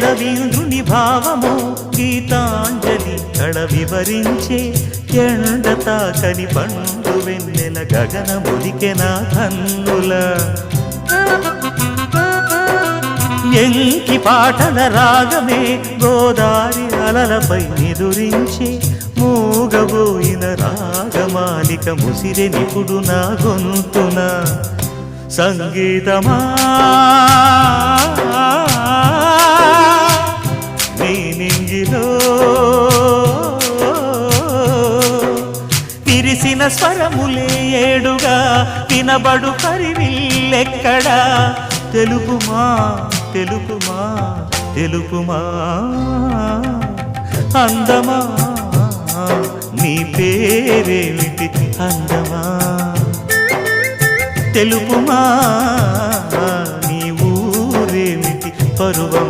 రవీంద్రుని భావము గీతాంజలి కళ వివరించే ఎండ తాకని పండు వెన్నెల గగనముదికెన కన్నుల ఎంకి పాటల రాగమే గోదారి అలలపై నిదురించే మూగబోయిన రాగమాలిక ముసిరె నిపుడు నా గొంతున సంగీతమా నీ నింగిలో తిరిసిన స్వరములే ఏడుగా వినబడు పరివిల్లెక్కడా తెలుపుమా తెలుపుమా తెలుపుమా అందమా నీ పేరేమిటి అందమా తెలుపుమా నీ ఊరేమిటి పరువమా